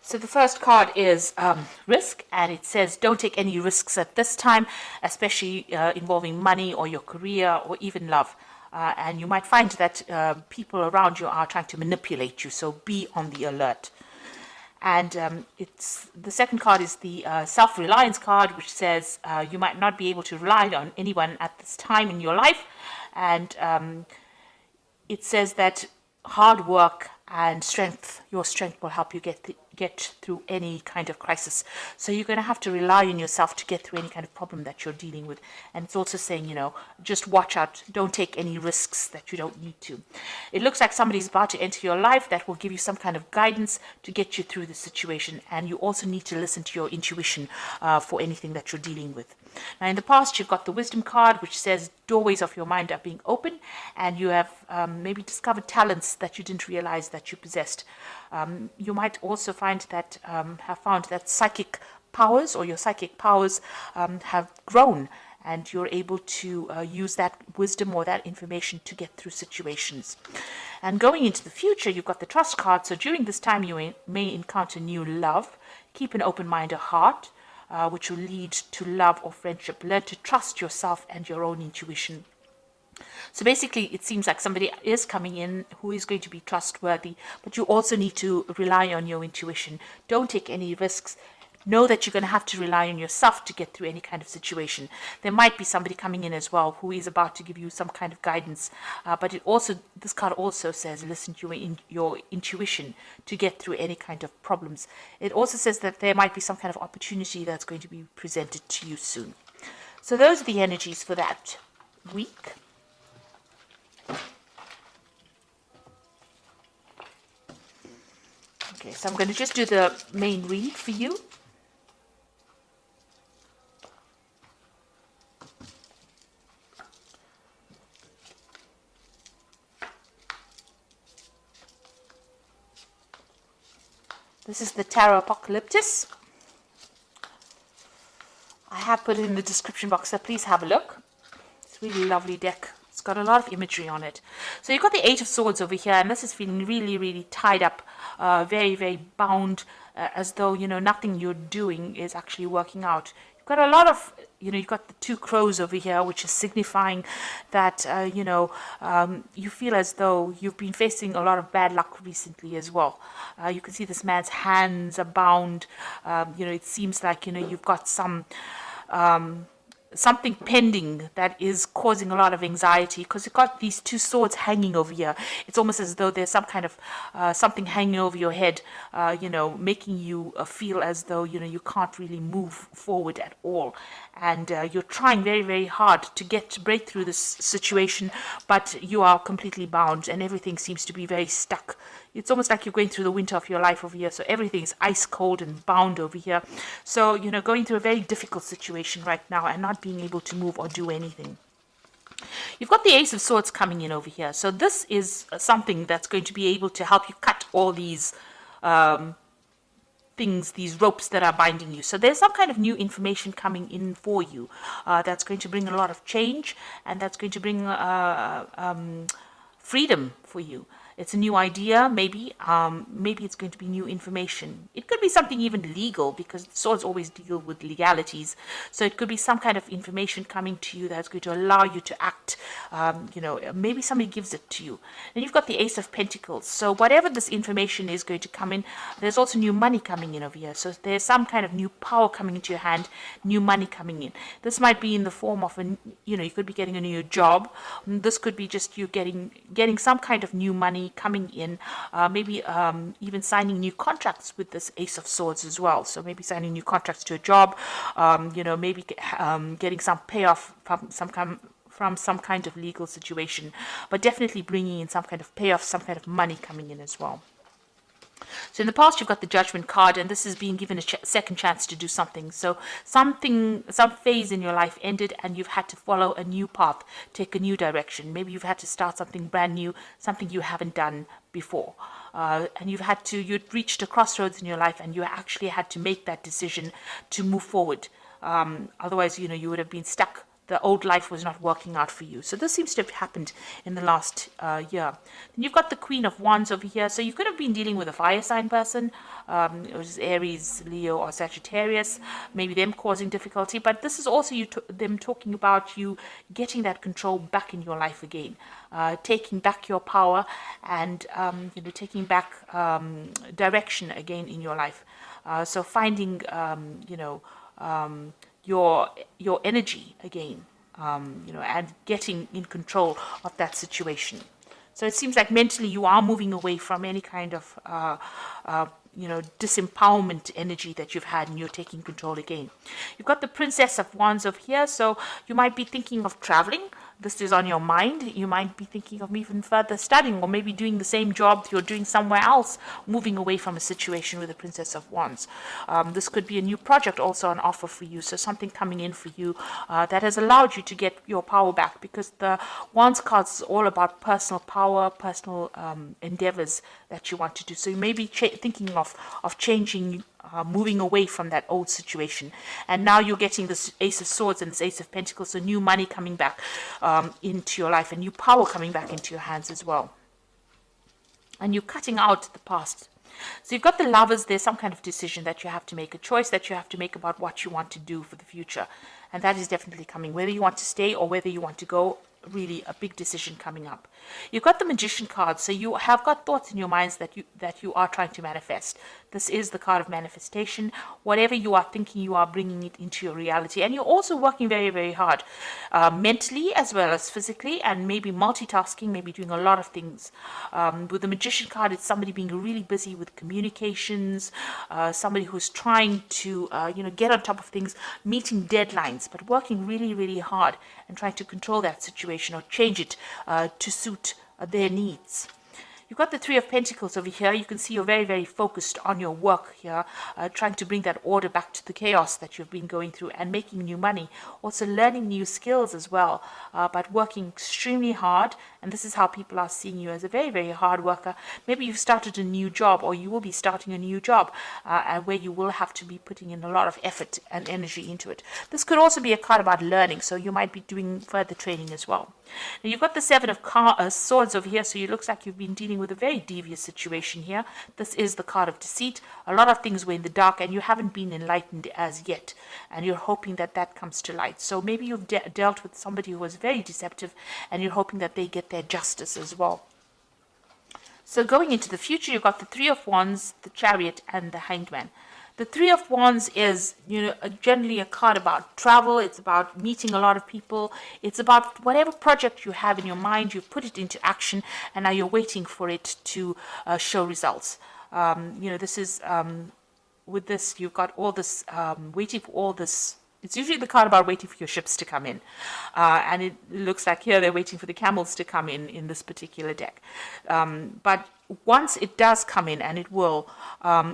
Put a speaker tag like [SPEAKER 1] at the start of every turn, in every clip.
[SPEAKER 1] So the first card is risk, and it says don't take any risks at this time, especially involving money or your career or even love. And you might find that people around you are trying to manipulate you, so be on the alert. And it's the second card is the self-reliance card, which says you might not be able to rely on anyone at this time in your life, and it says that hard work and your strength will help you get through any kind of crisis. So you're going to have to rely on yourself to get through any kind of problem that you're dealing with. And it's also saying, just watch out. Don't take any risks that you don't need to. It looks like somebody's about to enter your life that will give you some kind of guidance to get you through the situation. And you also need to listen to your intuition for anything that you're dealing with. Now, in the past, you've got the wisdom card, which says doorways of your mind are being open, and you have maybe discovered talents that you didn't realize that you possessed. You might also find that have found that psychic powers or your psychic powers have grown, and you're able to use that wisdom or that information to get through situations. And going into the future, you've got the trust card. So during this time, you may encounter new love. Keep an open mind or heart, which will lead to love or friendship. Learn to trust yourself and your own intuition. So basically, it seems like somebody is coming in who is going to be trustworthy, but you also need to rely on your intuition. Don't take any risks. Know that you're going to have to rely on yourself to get through any kind of situation. There might be somebody coming in as well who is about to give you some kind of guidance, but this card also says listen to your intuition to get through any kind of problems. It also says that there might be some kind of opportunity that's going to be presented to you soon. So those are the energies for that week. Okay, so I'm going to just do the main read for you. This is the Tarot Apocalyptus. I have put it in the description box, so please have a look. It's a really lovely deck. It's got a lot of imagery on it. So you've got the Eight of Swords over here, and this is feeling really, really tied up, very, very bound, as though, nothing you're doing is actually working out. You've got a lot of, you've got the Two Crows over here, which is signifying that, you feel as though you've been facing a lot of bad luck recently as well. You can see this man's hands are bound. It seems like, you've got something pending that is causing a lot of anxiety, because you've got these two swords hanging over here. It's almost as though there's some kind of something hanging over your head, making you feel as though, you can't really move forward at all. And you're trying very, very hard to break through this situation, but you are completely bound and everything seems to be very stuck. It's almost like you're going through the winter of your life over here. So everything is ice cold and bound over here. So, going through a very difficult situation right now and not being able to move or do anything. You've got the Ace of Swords coming in over here. So this is something that's going to be able to help you cut all these things, these ropes that are binding you. So there's some kind of new information coming in for you that's going to bring a lot of change, and that's going to bring freedom for you. It's a new idea, maybe it's going to be new information. It could be something even legal, because swords always deal with legalities. So it could be some kind of information coming to you that's going to allow you to act. Maybe somebody gives it to you. Then you've got the Ace of Pentacles. So whatever this information is going to come in, there's also new money coming in over here. So there's some kind of new power coming into your hand, new money coming in. This might be in the form of you could be getting a new job. This could be just you getting some kind of new money coming in, maybe even signing new contracts with this Ace of Swords as well. So maybe signing new contracts to a job, maybe getting some payoff from some kind of legal situation, but definitely bringing in some kind of payoff, some kind of money coming in as well. So in the past, you've got the Judgment card, and this is being given a second chance to do something. So some phase in your life ended, and you've had to follow a new path, take a new direction. Maybe you've had to start something brand new, something you haven't done before. And you'd reached a crossroads in your life, and you actually had to make that decision to move forward. Otherwise, you would have been stuck the old life was not working out for you. So this seems to have happened in the last year. Then you've got the Queen of Wands over here. So you could have been dealing with a fire sign person, which is Aries, Leo, or Sagittarius, maybe them causing difficulty. But this is also them talking about you getting that control back in your life again, taking back your power, and taking back direction again in your life. So finding your energy again, and getting in control of that situation. So it seems like mentally you are moving away from any kind of disempowerment energy that you've had, and you're taking control again. You've got the Princess of Wands over here, so you might be thinking of traveling. This is on your mind. You might be thinking of even further studying, or maybe doing the same job you're doing somewhere else, moving away from a situation with the Princess of Wands. This could be a new project also on offer for you, so something coming in for you that has allowed you to get your power back, because the Wands cards is all about personal power, personal endeavors that you want to do. So you may be thinking of changing, moving away from that old situation, and now you're getting this Ace of Swords and this Ace of Pentacles, so new money coming back into your life, and new power coming back into your hands as well, and you're cutting out the past. So you've got the Lovers. There's some kind of decision that you have to make, a choice that you have to make about what you want to do for the future, and that is definitely coming, whether you want to stay or whether you want to go. Really a big decision coming up. You've got the Magician card, so you have got thoughts in your minds that you are trying to manifest. This is the card of manifestation. Whatever you are thinking, you are bringing it into your reality, and you're also working very, very hard, mentally as well as physically, and maybe multitasking, maybe doing a lot of things. With the Magician card, it's somebody being really busy with communications, somebody who's trying to get on top of things, meeting deadlines, but working really, really hard and trying to control that situation or change it to suit their needs. You've got the Three of Pentacles over here. You can see you're very, very focused on your work here, trying to bring that order back to the chaos that you've been going through, and making new money. Also learning new skills as well, but working extremely hard. And this is how people are seeing you, as a very, very hard worker. Maybe you've started a new job, or you will be starting a new job, where you will have to be putting in a lot of effort and energy into it. This could also be a card about learning, so you might be doing further training as well. Now you've got the Seven of Swords over here, so it looks like you've been dealing with a very devious situation here. This is the card of deceit. A lot of things were in the dark, and you haven't been enlightened as yet, and you're hoping that that comes to light. So maybe you've dealt with somebody who was very deceptive, and you're hoping that they get their justice as well. So going into the future, you've got the Three of Wands, the Chariot, and the Hanged Man. The Three of Wands is, generally a card about travel. It's about meeting a lot of people. It's about whatever project you have in your mind, you've put it into action, and now you're waiting for it to show results. This is, with this, you've got all this, waiting for all this. It's usually the card about waiting for your ships to come in. And it looks like here they're waiting for the camels to come in this particular deck. But once it does come in, and it will,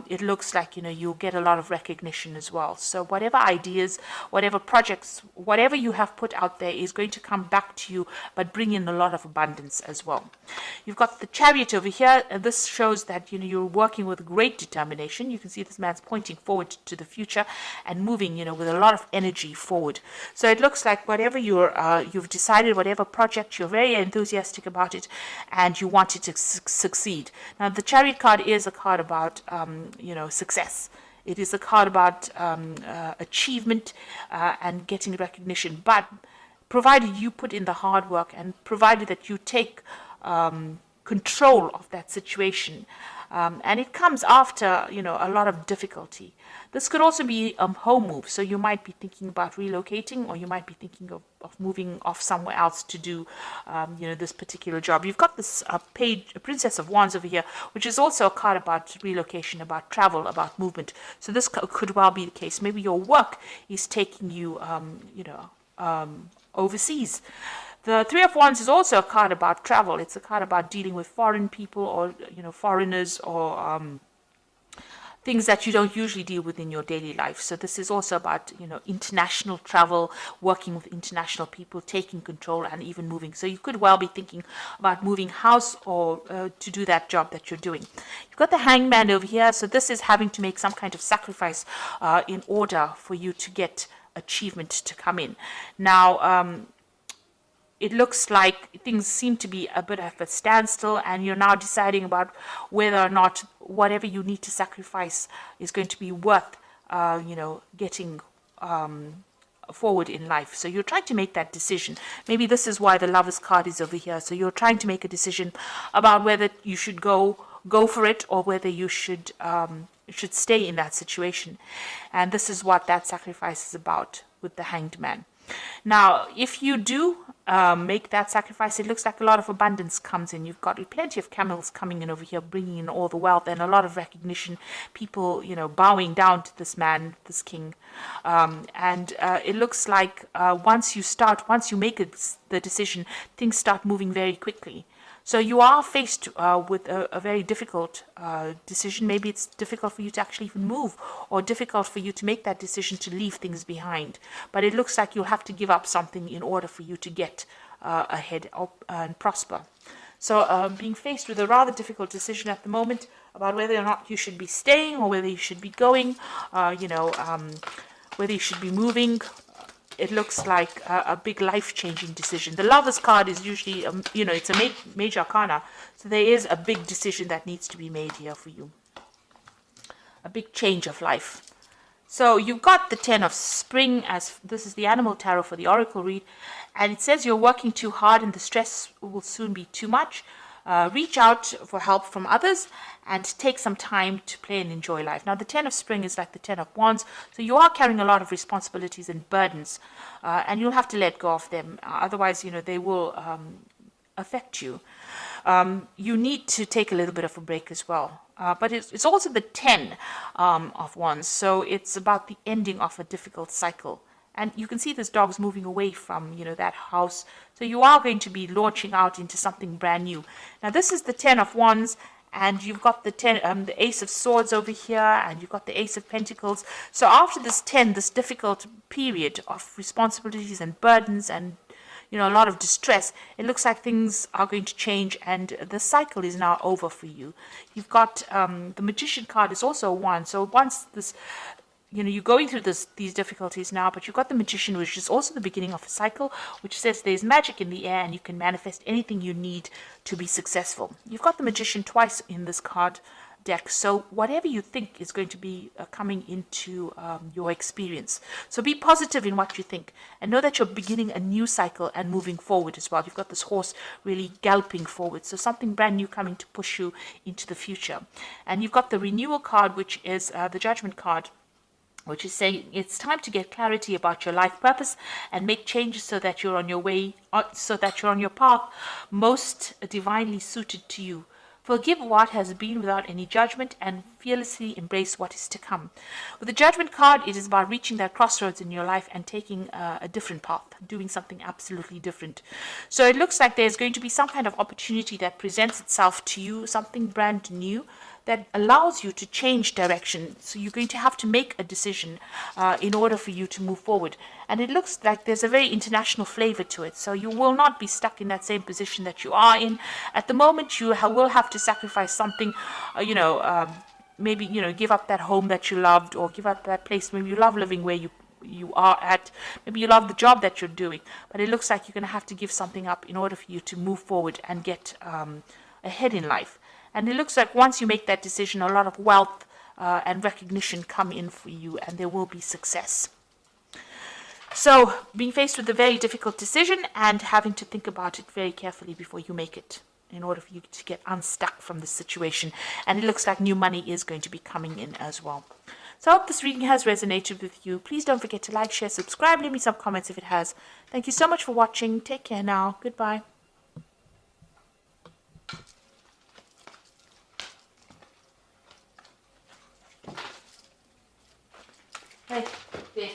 [SPEAKER 1] it looks like, you'll get a lot of recognition as well. So whatever ideas, whatever projects, whatever you have put out there is going to come back to you, but bring in a lot of abundance as well. You've got the Chariot over here, and this shows that, you're working with great determination. You can see this man's pointing forward to the future and moving, with a lot of energy forward. So it looks like whatever you've decided, whatever project, you're very enthusiastic about it, and you want it to succeed. Now, the Chariot card is a card about, success. It is a card about achievement and getting recognition. But provided you put in the hard work, and provided that you take control of that situation, and it comes after, a lot of difficulty. This could also be a home move, so you might be thinking about relocating, or you might be thinking of moving off somewhere else to do, this particular job. You've got this Princess of Wands over here, which is also a card about relocation, about travel, about movement. So this could well be the case. Maybe your work is taking you, overseas. The Three of Wands is also a card about travel. It's a card about dealing with foreign people, or, foreigners, or things that you don't usually deal with in your daily life. So this is also about, international travel, working with international people, taking control, and even moving. So you could well be thinking about moving house, or to do that job that you're doing. You've got the Hangman over here. So this is having to make some kind of sacrifice in order for you to get achievement to come in. Now, it looks like things seem to be a bit of a standstill, and you're now deciding about whether or not whatever you need to sacrifice is going to be worth, getting forward in life. So you're trying to make that decision. Maybe this is why the Lovers card is over here. So you're trying to make a decision about whether you should go for it, or whether you should stay in that situation. And this is what that sacrifice is about with the Hanged Man. Now, if you do make that sacrifice, it looks like a lot of abundance comes in. You've got plenty of camels coming in over here, bringing in all the wealth, and a lot of recognition. People, bowing down to this man, this king. And it looks like once you make the decision, things start moving very quickly. So you are faced with a very difficult decision. Maybe it's difficult for you to actually even move, or difficult for you to make that decision to leave things behind. But it looks like you'll have to give up something in order for you to get ahead and prosper. So being faced with a rather difficult decision at the moment about whether or not you should be staying, or whether you should be going, whether you should be moving. It looks like a big life-changing decision. The Lovers card is usually, it's a major arcana. So there is a big decision that needs to be made here for you. A big change of life. So you've got the 10 of Spring, as this is the animal tarot for the oracle read. And it says you're working too hard and the stress will soon be too much. Reach out for help from others and take some time to play and enjoy life. Now, the 10 of Spring is like the 10 of Wands, so you are carrying a lot of responsibilities and burdens, and you'll have to let go of them. Otherwise, they will affect you. You need to take a little bit of a break as well. But it's also the 10 of Wands, so it's about the ending of a difficult cycle. And you can see this dog's moving away from, that house. So you are going to be launching out into something brand new. Now, this is the 10 of Wands, and you've got the Ace of Swords over here, and you've got the Ace of Pentacles. So after this difficult period of responsibilities and burdens and, a lot of distress, it looks like things are going to change, and the cycle is now over for you. You've got the Magician card is also one. So once this... you're going through these difficulties now, but you've got the Magician, which is also the beginning of a cycle, which says there's magic in the air and you can manifest anything you need to be successful. You've got the Magician twice in this card deck, so whatever you think is going to be coming into your experience. So be positive in what you think, and know that you're beginning a new cycle and moving forward as well. You've got this horse really galloping forward, so something brand new coming to push you into the future. And you've got the Renewal card, which is the Judgment card, which is saying it's time to get clarity about your life purpose and make changes so that you're on your way, so that you're on your path most divinely suited to you. Forgive what has been without any judgment and fearlessly embrace what is to come. With the Judgment card, it is about reaching that crossroads in your life and taking a different path, doing something absolutely different. So it looks like there's going to be some kind of opportunity that presents itself to you, something brand new, that allows you to change direction. So you're going to have to make a decision in order for you to move forward. And it looks like there's a very international flavor to it. So you will not be stuck in that same position that you are in. At the moment, you will have to sacrifice something, maybe, give up that home that you loved, or give up that place. Maybe you love living where you are at. Maybe you love the job that you're doing. But it looks like you're going to have to give something up in order for you to move forward and get ahead in life. And it looks like once you make that decision, a lot of wealth and recognition come in for you, and there will be success. So being faced with a very difficult decision and having to think about it very carefully before you make it, in order for you to get unstuck from this situation. And it looks like new money is going to be coming in as well. So I hope this reading has resonated with you. Please don't forget to like, share, subscribe, leave me some comments if it has. Thank you so much for watching. Take care now. Goodbye. Right there.